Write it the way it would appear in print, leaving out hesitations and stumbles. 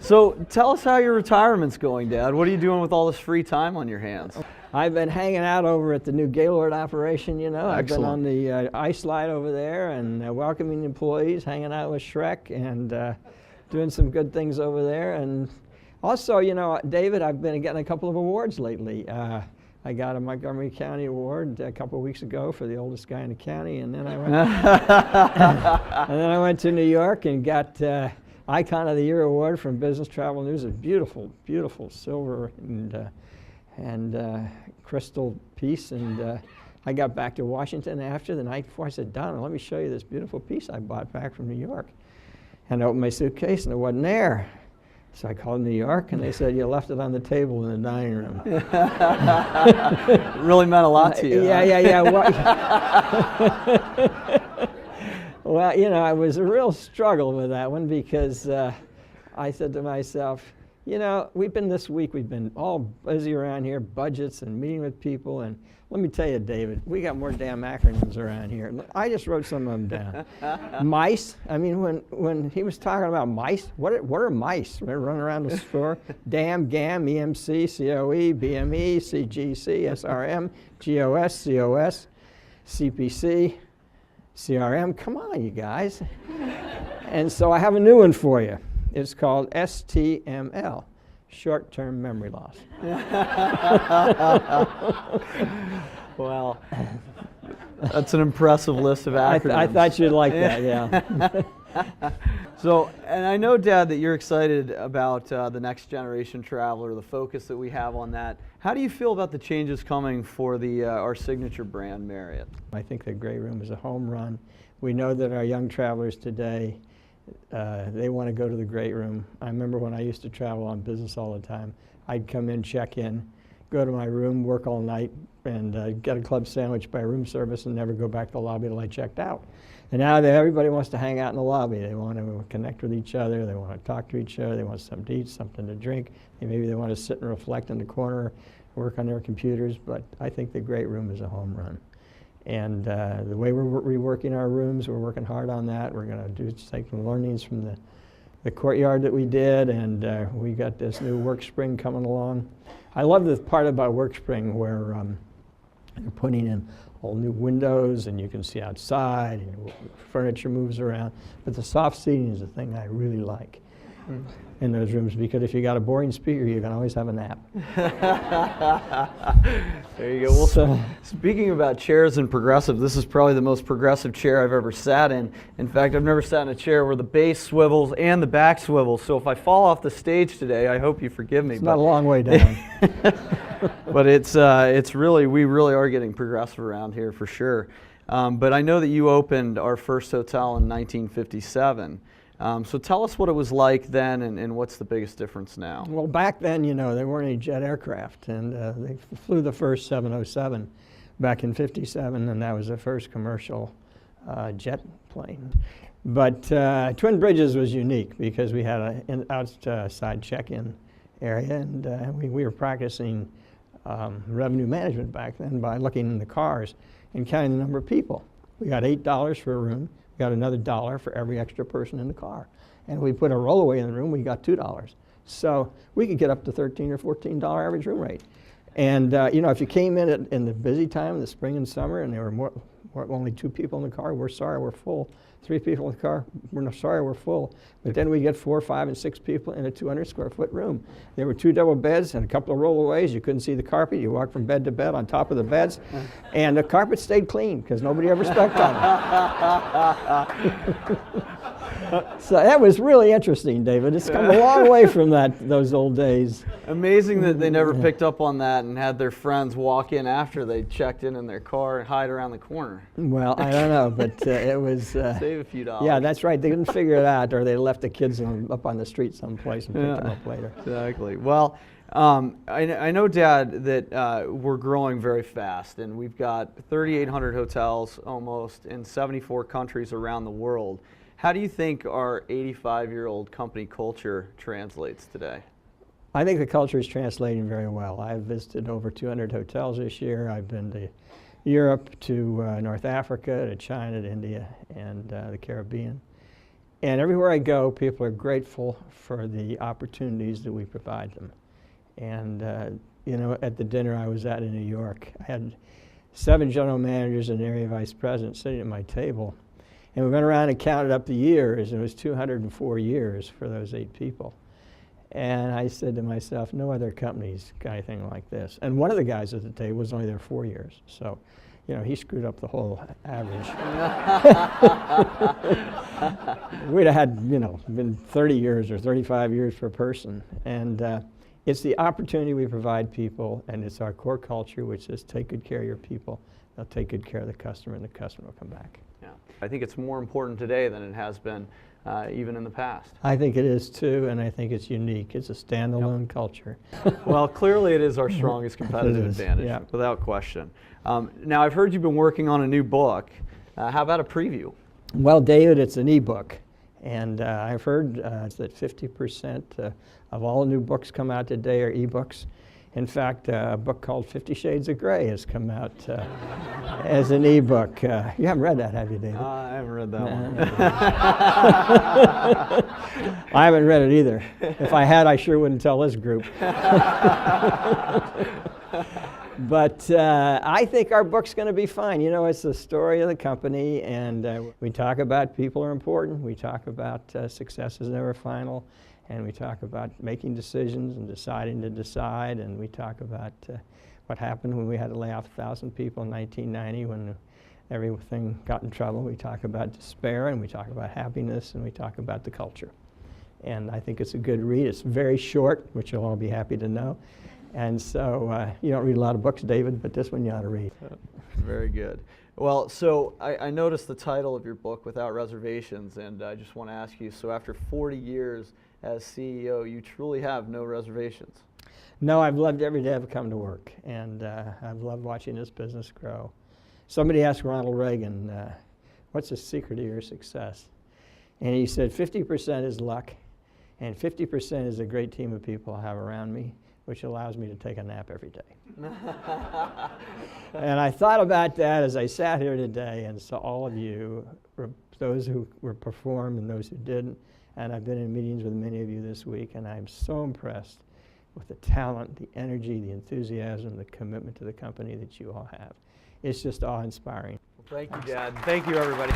So tell us how your retirement's going, Dad. What are you doing with all this free time on your hands? I've been hanging out over at the new Gaylord operation, you know. I've been Excellent. on the ice slide over there and welcoming employees, hanging out with Shrek, and doing some good things over there. And also, you know, David, I've been getting a couple of awards lately. I got a Montgomery County Award a couple of weeks ago for the oldest guy in the county, and then I went, and then I went to New York and got Icon of the Year Award from Business Travel News. A beautiful, beautiful silver and crystal piece. And I got back to Washington after the night before. I said, Donna, let me show you this beautiful piece I bought back from New York. And I opened my suitcase and it wasn't there. So I called New York, and they said, you left it on the table in the dining room. It really meant a lot to you. Yeah. Well, you know, it was a real struggle with that one because I said to myself, you know, we've been all busy around here, budgets and meeting with people, and let me tell you, David, we got more damn acronyms around here. I just wrote some of them down. Mice, I mean, when he was talking about mice, what are mice? They're running around the store. DAM, GAM, EMC, COE, BME, CGC, SRM, GOS, COS, CPC, CRM. Come on, you guys. And so I have a new one for you. It's called STML, short-term memory loss. Well, that's an impressive list of acronyms. I thought you'd like that, yeah. So, and I know, Dad, that you're excited about the next generation traveler, the focus that we have on that. How do you feel about the changes coming for our signature brand, Marriott? I think the Grey Room is a home run. We know that our young travelers today, they want to go to the Great Room. I remember when I used to travel on business all the time, I'd come in, check in, go to my room, work all night, and get a club sandwich by room service and never go back to the lobby till I checked out. And now everybody wants to hang out in the lobby. They want to connect with each other. They want to talk to each other. They want something to eat, something to drink. And maybe they want to sit and reflect in the corner, work on their computers. But I think the Great Room is a home run. And the way we're reworking our rooms, we're working hard on that. We're going to take some learnings from the courtyard that we did, and we got this new WorkSpring coming along. I love the part about WorkSpring where you're putting in all new windows, and you can see outside, and furniture moves around. But the soft seating is the thing I really like in those rooms, because if you got a boring speaker, you can always have a nap. There you go. Well, so, speaking about chairs and progressive, this is probably the most progressive chair I've ever sat in. In fact, I've never sat in a chair where the base swivels and the back swivels. So if I fall off the stage today, I hope you forgive me. It's not a long way down. But it's really, we really are getting progressive around here for sure. But I know that you opened our first hotel in 1957. So tell us what it was like then, and what's the biggest difference now? Well, back then, you know, there weren't any jet aircraft, and they flew the first 707 back in '57, and that was the first commercial jet plane. But Twin Bridges was unique because we had an outside check-in area, and we were practicing revenue management back then by looking in the cars and counting the number of people. We got $8 for a room. We got another $1 for every extra person in the car. And we put a rollaway in the room, we got $2. So we could get up to $13 or $14 average room rate. And you know, if you came in in the busy time, the spring and summer, and there were only 2 people in the car, we're sorry, we're full. 3 people in the car, we're sorry, we're full. But then we get 4, 5, and 6 people in a 200 square foot room. There were 2 double beds and a couple of rollaways. You couldn't see the carpet. You walked from bed to bed on top of the beds. And the carpet stayed clean because nobody ever stepped on it. So that was really interesting, David. It's come a long way from those old days. Amazing that they never picked up on that and had their friends walk in after they checked in their car and hide around the corner. Well, I don't know, but it was... Save a few dollars. Yeah, that's right. They didn't figure it out, or they left the kids up on the street someplace and picked them up later. Exactly. Well, I know, Dad, that we're growing very fast, and we've got 3,800 hotels almost in 74 countries around the world. How do you think our 85-year-old company culture translates today? I think the culture is translating very well. I've visited over 200 hotels this year. I've been to Europe, to North Africa, to China, to India, and the Caribbean. And everywhere I go, people are grateful for the opportunities that we provide them. And you know, at the dinner I was at in New York, I had 7 general managers and area vice presidents sitting at my table. And we went around and counted up the years, and it was 204 years for those 8 people. And I said to myself, no other company's got anything like this. And one of the guys at the table was only there 4 years. So, you know, he screwed up the whole average. We'd have had, you know, been 30 years or 35 years per person. And it's the opportunity we provide people, and it's our core culture, which is take good care of your people, they'll take good care of the customer, and the customer will come back. Yeah. I think it's more important today than it has been even in the past. I think it is too, and I think it's unique. It's a standalone culture. Well, clearly it is our strongest competitive advantage, yeah. without question. Now, I've heard you've been working on a new book. How about a preview? Well, David, it's an e-book, and I've heard that 50% of all new books come out today are e-books. In fact, a book called 50 Shades of Grey has come out as an e-book. You haven't read that, have you, David? I haven't read that one. I haven't read it either. If I had, I sure wouldn't tell this group. But I think our book's going to be fine. You know, it's the story of the company, and we talk about people are important. We talk about success is never final. And we talk about making decisions and deciding to decide, and we talk about what happened when we had to lay off 1,000 people in 1990 when everything got in trouble. We talk about despair, and we talk about happiness, and we talk about the culture. And I think it's a good read. It's very short, which you'll all be happy to know. And so you don't read a lot of books, David, but this one you ought to read. Very good. Well, so I noticed the title of your book, Without Reservations, and I just want to ask you, so after 40 years as CEO, you truly have no reservations? No, I've loved every day I've come to work, and I've loved watching this business grow. Somebody asked Ronald Reagan, what's the secret of your success? And he said, 50% is luck, and 50% is a great team of people I have around me, which allows me to take a nap every day. And I thought about that as I sat here today and saw all of you, those who were performed and those who didn't. And I've been in meetings with many of you this week, and I'm so impressed with the talent, the energy, the enthusiasm, the commitment to the company that you all have. It's just awe-inspiring. Well, thank you, Dad. Thank you, everybody.